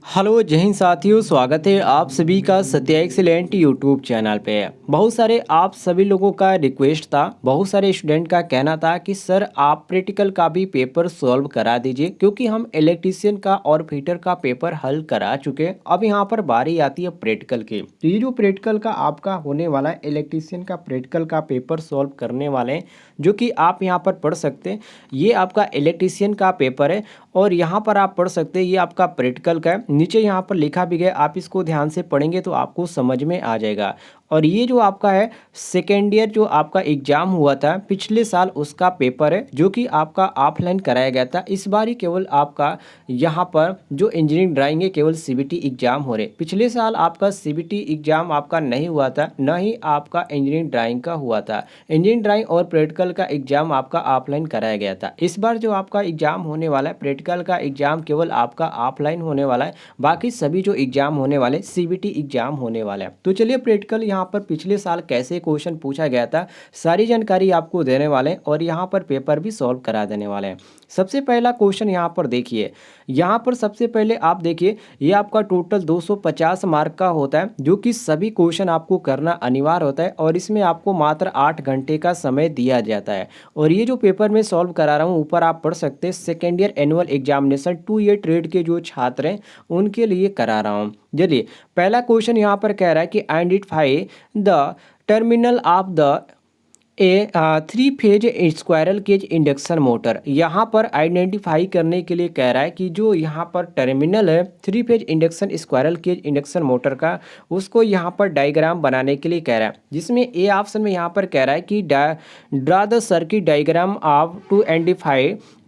Hello जय हिंद साथियों, स्वागत है आप सभी का सत्या एक्सीलेंट यूट्यूब चैनल पे। बहुत सारे आप सभी लोगों का रिक्वेस्ट था, बहुत सारे स्टूडेंट का कहना था कि सर आप प्रैक्टिकल का भी पेपर सॉल्व करा दीजिए, क्योंकि हम इलेक्ट्रीशियन का और फिटर का पेपर हल करा चुके हैं। अब यहाँ पर बारी आती है प्रैक्टिकल की। तो ये जो प्रैक्टिकल का आपका होने वाला है, इलेक्ट्रीशियन का प्रैक्टिकल का पेपर सॉल्व करने वाले हैं, जो कि आप यहाँ पर पढ़ सकते हैं। ये आपका इलेक्ट्रीशियन का पेपर है और यहाँ पर आप पढ़ सकते हैं ये आपका प्रैक्टिकल का है। नीचे यहाँ पर लिखा भी गया, आप इसको ध्यान से पढ़ेंगे तो आपको समझ में आ जाएगा। और ये जो आपका है सेकेंड ईयर जो आपका एग्जाम हुआ था पिछले साल, उसका पेपर है जो कि आपका ऑफलाइन कराया गया था। इस बार ही केवल आपका यहाँ पर जो इंजीनियरिंग ड्राइंग है केवल सीबीटी एग्जाम हो रहे। पिछले साल आपका सीबीटी एग्जाम आपका नहीं हुआ था, न ही आपका इंजीनियरिंग ड्राइंग का हुआ था। इंजीनियरिंग ड्राइंग और प्रैक्टिकल का एग्जाम आपका ऑफलाइन कराया गया था। इस बार जो आपका एग्जाम होने वाला है, प्रैक्टिकल का एग्जाम केवल आपका ऑफलाइन होने वाला है, बाकी सभी जो एग्जाम होने वाले सीबीटी एग्जाम होने वाला है। तो चलिए प्रैक्टिकल यहाँ पर पिछले साल कैसे क्वेश्चन पूछा गया था सारी जानकारी आपको देने वाले हैं और यहाँ पर पेपर भी सॉल्व करा देने वाले हैं। सबसे पहला क्वेश्चन यहाँ पर देखिए, यहाँ पर सबसे पहले आप देखिए ये आपका टोटल 250 मार्क का होता है, जो कि सभी क्वेश्चन आपको करना अनिवार्य होता है और इसमें आपको मात्र 8 घंटे का समय दिया जाता है। और ये जो पेपर मैं सॉल्व करा रहा हूँ ऊपर आप पढ़ सकते हैं, second year annual examination 2 year trade के जो छात्र हैं उनके लिए करा रहा हूँ। चलिए पहला क्वेश्चन यहाँ पर कह रहा है कि identify the terminal of the a 3 phase squirrel cage induction motor. यहाँ पर आइडेंटिफाई करने के लिए कह रहा है कि जो यहाँ पर टर्मिनल है 3 phase induction squirrel cage induction motor का, उसको यहाँ पर डायग्राम बनाने के लिए कह रहा है। जिसमें ए ऑप्शन में यहाँ पर कह रहा है कि draw the circuit diagram of to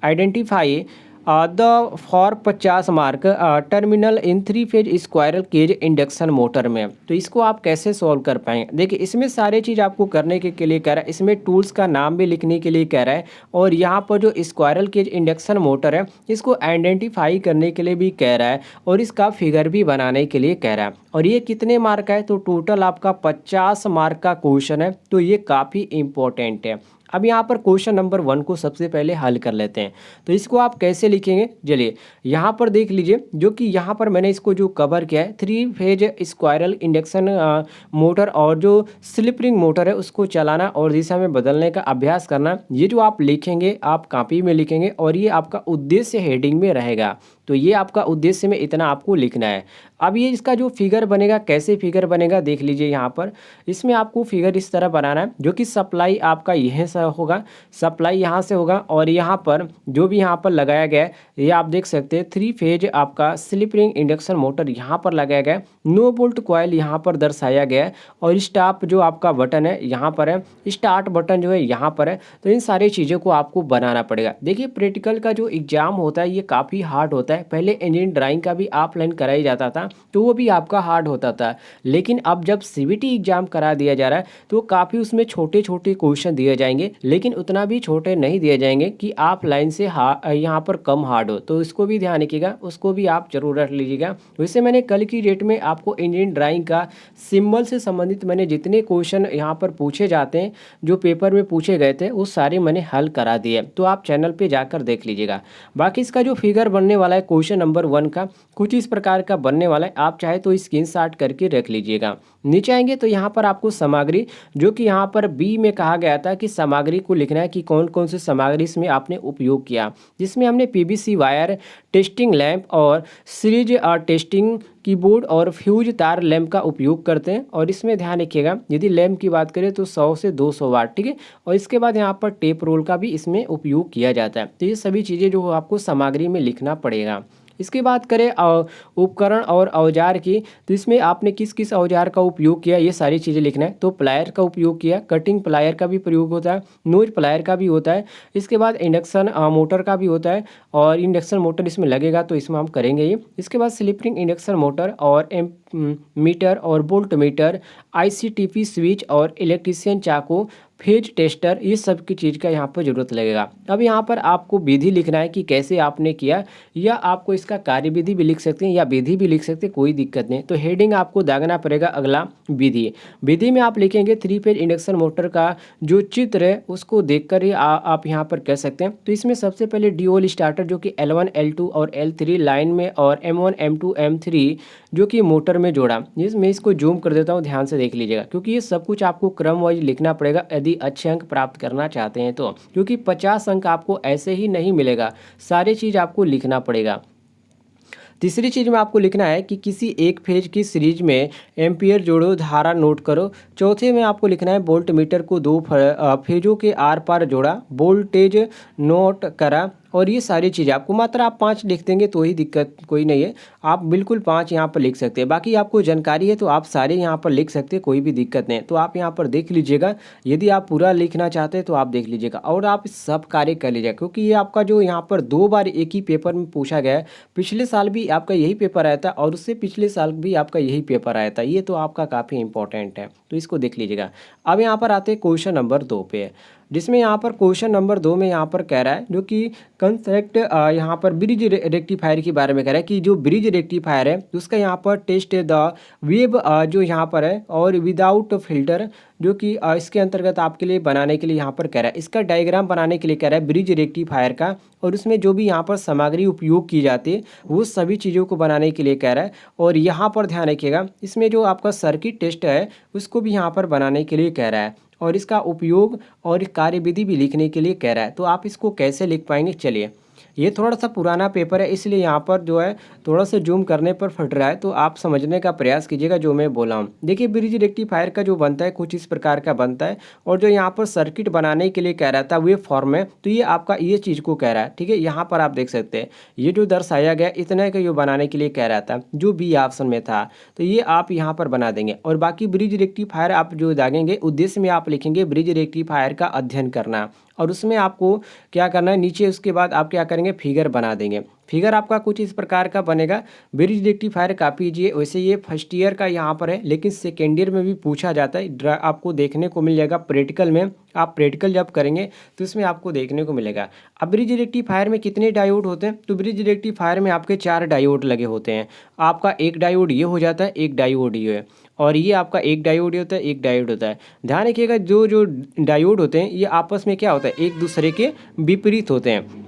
identify the for 50 mark terminal in 3 phase squirrel cage induction motor में। तो इसको आप कैसे सॉल्व कर पाएंगे? देखिए इसमें सारी चीज़ आपको करने के लिए कह रहा है, इसमें टूल्स का नाम भी लिखने के लिए कह रहा है और यहाँ पर जो स्क्वायरल केज इंडक्शन मोटर है इसको आइडेंटिफाई करने के लिए भी कह रहा है और इसका फिगर भी बनाने के लिए कह रहा है। और ये कितने मार्क का है? तो टोटल आपका 50 मार्क का क्वेश्चन है, तो ये काफ़ी इंपॉर्टेंट है। अब यहाँ पर क्वेश्चन नंबर 1 को सबसे पहले हल कर लेते हैं। तो इसको आप कैसे लिखेंगे, चलिए यहाँ पर देख लीजिए, जो कि यहाँ पर मैंने इसको जो कवर किया है 3 फेज स्क्वायरल इंडक्शन मोटर और जो स्लिप रिंग मोटर है उसको चलाना और दिशा में बदलने का अभ्यास करना। ये जो आप लिखेंगे आप कॉपी में लिखेंगे और ये आपका उद्देश्य हेडिंग में रहेगा। तो ये आपका उद्देश्य में इतना आपको लिखना है। अब ये इसका जो फिगर बनेगा, कैसे फिगर बनेगा देख लीजिए। यहाँ पर इसमें आपको फिगर इस तरह बनाना है, जो कि सप्लाई आपका यहीं से होगा, सप्लाई यहाँ से होगा और यहाँ पर जो भी यहाँ पर लगाया गया है ये आप देख सकते हैं 3 फेज आपका स्लिप रिंग इंडक्शन मोटर यहाँ पर लगाया गया है। नो बोल्ट कॉइल यहाँ पर दर्शाया गया है और स्टॉप जो आपका बटन है यहाँ पर है, स्टार्ट बटन जो है यहाँ पर है। तो इन सारी चीज़ों को आपको बनाना पड़ेगा। देखिए प्रैक्टिकल का जो एग्जाम होता है ये काफ़ी हार्ड होता है। पहले इंजीनियरिंग ड्राइंग का भी ऑफलाइन कराया जाता था तो वो भी आपका हार्ड होता था, लेकिन अब जब सीबीटी एग्जाम करा दिया जा रहा है तो काफ़ी उसमें छोटे छोटे क्वेश्चन दिए जाएंगे, लेकिन उतना भी छोटे नहीं दिए जाएंगे कि ऑफलाइन से यहाँ पर कम हार्ड हो। तो इसको भी ध्यान रखिएगा, उसको भी आप जरूर रख लीजिएगा। वैसे मैंने कल की डेट में आपको इंजीनियरिंग ड्राइंग का सिंबल से संबंधित मैंने जितने क्वेश्चन यहाँ पर पूछे जाते हैं जो पेपर में पूछे गए थे वो सारे मैंने हल करा दिए, तो आप चैनल पे जाकर देख लीजिएगा। बाकी इसका जो फिगर बनने वाला है क्वेश्चन नंबर 1 का कुछ इस प्रकार का बनने वाला है, आप चाहे तो स्क्रीनशॉट करके रख लीजिएगा। नीचे आएंगे तो यहाँ पर आपको सामग्री, जो कि यहाँ पर बी में कहा गया था कि सामग्री को लिखना है कि कौन कौन सी सामग्री इसमें आपने उपयोग किया, जिसमें हमने पीवीसी वायर, टेस्टिंग लैंप और सीरीज टेस्टिंग कीबोर्ड और फ्यूज तार लैंप का उपयोग करते हैं। और इसमें ध्यान रखिएगा यदि लैंप की बात करें तो 100 से 200 वाट, ठीक है। और इसके बाद यहाँ पर टेप रोल का भी इसमें उपयोग किया जाता है। तो ये सभी चीज़ें जो आपको सामग्री में लिखना पड़ेगा। इसकी बात करें उपकरण और औजार की, तो इसमें आपने किस किस औजार का उपयोग किया ये सारी चीज़ें लिखना है। तो प्लायर का उपयोग किया, कटिंग प्लायर का भी प्रयोग होता है, नोज प्लायर का भी होता है। इसके बाद इंडक्शन मोटर का भी होता है और इंडक्शन मोटर इसमें लगेगा तो इसमें हम करेंगे ये। इसके बाद स्लिप रिंग इंडक्शन मोटर और मीटर और वोल्ट मीटर, आईसीटीपी स्विच और इलेक्ट्रीशियन चाकू, फेज टेस्टर, ये सब की चीज़ का यहाँ पर ज़रूरत लगेगा। अब यहाँ पर आपको विधि लिखना है कि कैसे आपने किया, या आपको इसका कार्यविधि भी लिख सकते हैं या विधि भी लिख सकते हैं, कोई दिक्कत नहीं। तो हेडिंग आपको दागना पड़ेगा अगला विधि। विधि में आप लिखेंगे 3 फेज इंडक्शन मोटर का जो चित्र है उसको देखकर ही आप यहाँ पर कह सकते हैं। तो इसमें सबसे पहले ड्यूल स्टार्टर जो कि L1 L2 और L3 लाइन में और M1 M2 M3 जो कि मोटर में जोड़ा। मैं इसको जूम कर देता हूँ, ध्यान से देख लीजिएगा, क्योंकि ये सब कुछ आपको क्रम वाइज लिखना पड़ेगा यदि अच्छे अंक प्राप्त करना चाहते हैं तो, क्योंकि 50 अंक आपको ऐसे ही नहीं मिलेगा, सारी चीज़ आपको लिखना पड़ेगा। तीसरी चीज़ में आपको लिखना है कि किसी एक फेज की सीरीज में एम्पियर जोड़ो, धारा नोट करो। चौथे में आपको लिखना है वोल्ट मीटर को दो फेजों के आर पार जोड़ा, वोल्टेज नोट करा। और ये सारी चीज़ें आपको, मात्र आप 5 लिख देंगे तो ही दिक्कत कोई नहीं है, आप बिल्कुल 5 यहाँ पर लिख सकते हैं। बाकी आपको जानकारी है तो आप सारे यहाँ पर लिख सकते हैं, कोई भी दिक्कत नहीं है। तो आप यहाँ पर देख लीजिएगा, यदि आप पूरा लिखना चाहते हैं तो आप देख लीजिएगा और आप सब कार्य कर लीजिएगा, क्योंकि ये आपका जो यहाँ पर 2 बार एक ही पेपर में पूछा गया है। पिछले साल भी आपका यही पेपर आया था और उससे पिछले साल भी आपका यही पेपर आया था, ये तो आपका काफ़ी इंपॉर्टेंट है, तो इसको देख लीजिएगा। अब यहाँ पर आते हैं क्वेश्चन नंबर 2 पे, जिसमें यहाँ पर क्वेश्चन नंबर 2 में यहाँ पर कह रहा है जो कि कंसेप्ट यहाँ पर ब्रिज रेक्टिफायर के बारे में कह रहा है कि जो ब्रिज रेक्टिफायर है उसका यहाँ पर टेस्ट द वेव जो यहाँ पर है और विदाउट फिल्टर जो कि इसके अंतर्गत आपके लिए बनाने के लिए यहाँ पर कह रहा है, इसका डायग्राम बनाने के लिए कह रहा है ब्रिज रेक्टिफायर का, और उसमें जो भी यहाँ पर सामग्री उपयोग की जाती है वो सभी चीज़ों को बनाने के लिए कह रहा है। और यहाँ पर ध्यान रखिएगा, इसमें जो आपका सर्किट टेस्ट है उसको भी यहाँ पर बनाने के लिए कह रहा है और इसका उपयोग और कार्यविधि भी लिखने के लिए कह रहा है। तो आप इसको कैसे लिख पाएंगे, चलिए। ये थोड़ा सा पुराना पेपर है, इसलिए यहाँ पर जो है थोड़ा सा जूम करने पर फट रहा है, तो आप समझने का प्रयास कीजिएगा जो मैं बोला हूँ। देखिए, ब्रिज रेक्टिफायर का जो बनता है कुछ इस प्रकार का बनता है, और जो यहाँ पर सर्किट बनाने के लिए कह रहा था वे फॉर्म है, तो ये आपका ये चीज़ को कह रहा है, ठीक है। यहाँ पर आप देख सकते हैं ये जो दर्शाया गया इतना का ये बनाने के लिए कह रहा था, जो बी ऑप्शन में था, तो ये आप यहाँ पर बना देंगे। और बाकी ब्रिज रेक्टिफायर आप जो दागेंगे उद्देश्य में आप लिखेंगे ब्रिज रेक्टिफायर का अध्ययन करना, और उसमें आपको क्या करना है नीचे, उसके बाद आप क्या करेंगे फिगर बना देंगे। फिगर आपका कुछ इस प्रकार का बनेगा। ब्रिज रेक्टिफायर कापी कीजिए, वैसे ये फर्स्ट ईयर का यहाँ पर है, लेकिन सेकेंड ईयर में भी पूछा जाता है, आपको देखने को मिल जाएगा प्रैक्टिकल में। आप प्रैक्टिकल जब करेंगे तो इसमें आपको देखने को मिलेगा। अब ब्रिज रेक्टिफायर में कितने डायोड होते हैं, तो ब्रिज रेक्टिफायर में आपके 4 डायोड लगे होते हैं। आपका एक डायोड ये हो जाता है, एक डायोड ये है, और ये आपका एक डायोड होता है, एक डायोड होता है। ध्यान रखिएगा, जो जो डायोड होते हैं ये आपस में क्या होता है, एक दूसरे के विपरीत होते हैं।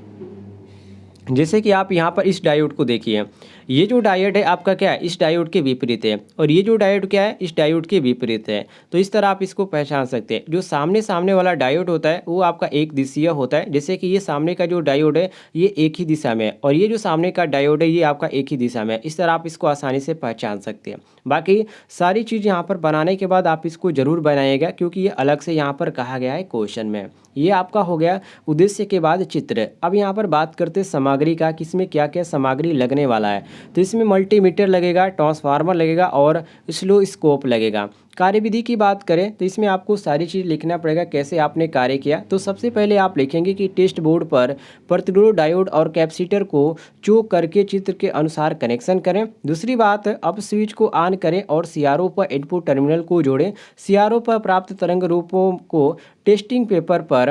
जैसे कि आप यहाँ पर इस डायोड को देखिए, ये जो डायोड है आपका क्या है, इस डायोड के विपरीत है, और ये जो डायोड क्या है, इस डायोड के विपरीत है। तो इस तरह आप इसको पहचान सकते हैं। जो सामने वाला डायोड होता है वो आपका एक दिशीय होता है, जैसे कि ये सामने का जो डायोड है ये एक ही दिशा में है, और ये जो सामने का डायोड है ये आपका एक ही दिशा में है। इस तरह आप इसको आसानी से पहचान सकते हैं। बाकी सारी चीज़ यहाँ पर बनाने के बाद आप इसको ज़रूर बनाइएगा, क्योंकि ये अलग से यहाँ पर कहा गया है क्वेश्चन में। ये आपका हो गया उद्देश्य के बाद चित्र। अब यहाँ पर बात करते हैं सामग्री का, किसमें क्या क्या सामग्री लगने वाला है। तो इसमें मल्टीमीटर लगेगा, ट्रांसफार्मर लगेगा और स्लो स्कोप लगेगा। कार्यविधि की बात करें तो इसमें आपको सारी चीज़ लिखना पड़ेगा, कैसे आपने कार्य किया। तो सबसे पहले आप लिखेंगे कि टेस्ट बोर्ड पर प्रतिरोध डायोड और कैपेसिटर को चोक करके चित्र के अनुसार कनेक्शन करें। दूसरी बात, अब स्विच को ऑन करें और सीआरओ पर इनपुट टर्मिनल को जोड़ें। सीआरओ पर प्राप्त तरंग रूपों को टेस्टिंग पेपर पर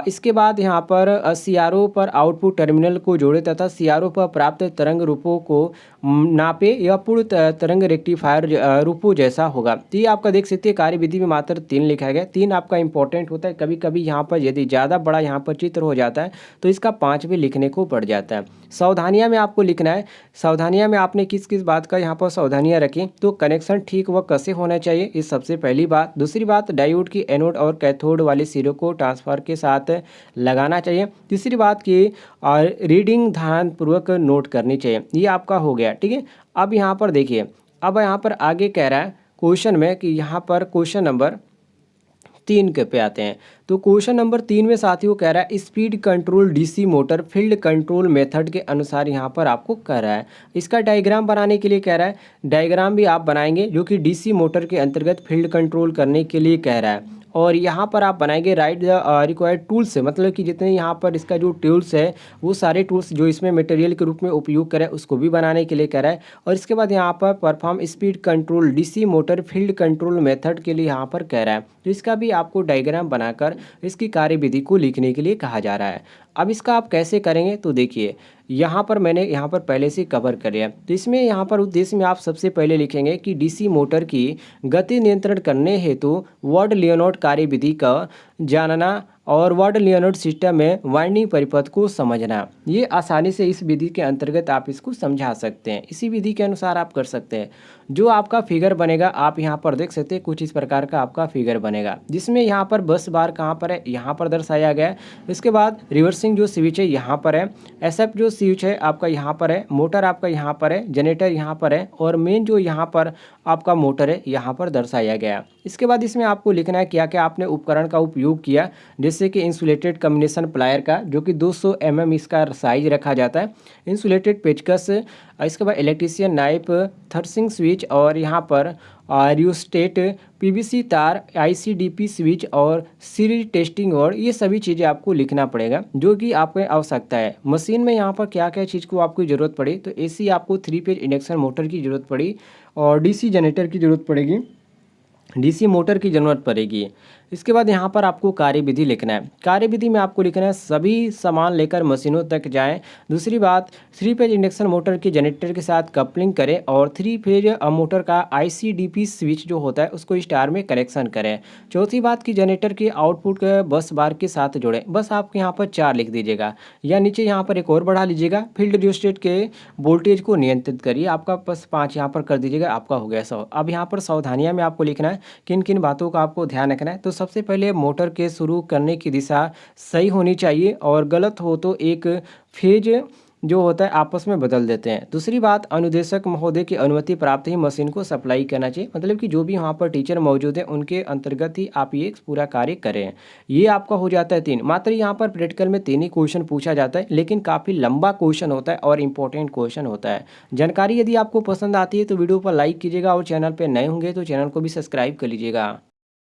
इसके बाद यहाँ पर सीआरओ पर आउटपुट टर्मिनल को जोड़े तथा सीआरओ पर प्राप्त तरंग रूपों को नापे। यह पूर्ण तरंग रेक्टिफायर रूपों जैसा होगा। तो ये आपका देख सकते हैं कार्यविधि में मात्र 3 लिखा गया। 3 आपका इंपॉर्टेंट होता है। कभी कभी यहाँ पर यदि ज़्यादा बड़ा यहाँ पर चित्र हो जाता है तो इसका 5 भी लिखने को पड़ जाता है। सावधानियाँ में आपको लिखना है। सावधानियाँ में आपने किस किस बात का यहाँ पर सावधानियाँ रखें, तो कनेक्शन ठीक व कसे होना चाहिए, ये सबसे पहली बात। दूसरी बात, डायोड की एनोड और कैथोड वाले सिरों को ट्रांसफार्मर के साथ लगाना चाहिए। तीसरी बात की रीडिंग ध्यानपूर्वक नोट करनी चाहिए। ये आपका हो गया, ठीक है। अब यहाँ पर देखिए, अब यहाँ पर आगे कह रहा है क्वेश्चन में कि यहाँ पर क्वेश्चन नंबर 3 के पे आते हैं। तो क्वेश्चन नंबर 3 में साथियों कह रहा है speed control DC motor field control method के अनुसार यहाँ पर आपको कह रहा है। इसका डायग्राम बनाने के लिए कह रहा है। डायग्राम भी आप बनाएंगे जो कि डीसी मोटर के अंतर्गत फील्ड कंट्रोल करने के लिए कह रहा है। और यहाँ पर आप बनाएंगे राइट द रिक्वायर्ड टूल्स, मतलब कि जितने यहाँ पर इसका जो टूल्स है वो सारे टूल्स जो इसमें मटेरियल के रूप में उपयोग करें उसको भी बनाने के लिए कह रहा है। और इसके बाद यहाँ पर perform speed control DC motor field control method के लिए यहाँ पर कह रहा है, तो इसका भी आपको डायग्राम बनाकर इसकी कार्यविधि को लिखने के लिए कहा जा रहा है। अब इसका आप कैसे करेंगे तो देखिए, यहाँ पर मैंने यहाँ पर पहले से कवर कर लिया, तो इसमें यहाँ पर उद्देश्य में आप सबसे पहले लिखेंगे कि डीसी मोटर की गति नियंत्रण करने हेतु वार्ड लियोनार्ड कार्यविधि का जानना और वार्ड लियोनार्ड सिस्टम में वाइंडिंग परिपथ को समझना। ये आसानी से इस विधि के अंतर्गत आप इसको समझा सकते हैं, इसी विधि के अनुसार आप कर सकते हैं। जो आपका फिगर बनेगा आप यहाँ पर देख सकते हैं, कुछ इस प्रकार का आपका फिगर बनेगा, जिसमें यहाँ पर बस बार कहाँ पर है, यहाँ पर दर्शाया गया है। इसके बाद रिवर्सिंग जो स्विच है यहाँ पर है, एसएफ जो स्विच है आपका यहाँ पर है, मोटर आपका यहाँ पर है, जनरेटर यहाँ पर है, और मेन जो यहाँ पर आपका मोटर है यहाँ पर दर्शाया गया है। इसके बाद इसमें आपको लिखना है क्या क्या आपने उपकरण का उपयोग किया, जैसे कि इंसुलेटेड कम्बिनेशन प्लायर का जो कि 200 mm इसका साइज रखा जाता है, इंसुलेटेड पेचकस, इसके बाद इलेक्ट्रीशियन नाइफ, थर्सिंग स्विच, और यहाँ पर रियोस्टेट, पीवीसी तार, आईसीडीपी स्विच और सीरीज टेस्टिंग, और ये सभी चीज़ें आपको लिखना पड़ेगा जो कि आपको आवश्यकता है। मशीन में यहाँ पर क्या क्या चीज़ को आपको ज़रूरत पड़ी, तो एसी आपको 3 फेज इंडक्शन मोटर की ज़रूरत पड़ी, और डीसी जनरेटर की ज़रूरत पड़ेगी, डीसी मोटर की ज़रूरत पड़ेगी। इसके बाद यहाँ पर आपको कार्यविधि लिखना है। कार्यविधि में आपको लिखना है सभी सामान लेकर मशीनों तक जाएं। दूसरी बात, 3 फेज इंडक्शन मोटर के जनरेटर के साथ कपलिंग करें और 3 फेज मोटर का आईसीडीपी स्विच जो होता है उसको स्टार में कनेक्शन करें। चौथी बात कि जनरेटर के आउटपुट के बस बार के साथ जोड़ें। बस आपको यहाँ पर 4 लिख दीजिएगा, या नीचे यहाँ पर एक और बढ़ा लीजिएगा। फील्ड रियोस्टेट के वोल्टेज को नियंत्रित करिए, आपका बस 5 यहाँ पर कर दीजिएगा, आपका हो गया 100। अब यहाँ पर सावधानियाँ में आपको लिखना है किन किन बातों का आपको ध्यान रखना है। तो सबसे पहले मोटर के शुरू करने की दिशा सही होनी चाहिए, और गलत हो तो एक फेज जो होता है आपस में बदल देते हैं। दूसरी बात, अनुदेशक महोदय की अनुमति प्राप्त ही मशीन को सप्लाई करना चाहिए, मतलब कि जो भी वहाँ पर टीचर मौजूद हैं उनके अंतर्गत ही आप ये पूरा कार्य करें। ये आपका हो जाता है 3। मात्र यहाँ पर प्रैक्टिकल में 3 ही क्वेश्चन पूछा जाता है, लेकिन काफ़ी लंबा क्वेश्चन होता है और इंपॉर्टेंट क्वेश्चन होता है। जानकारी यदि आपको पसंद आती है तो वीडियो पर लाइक कीजिएगा, और चैनल पर नए होंगे तो चैनल को भी सब्सक्राइब कर लीजिएगा।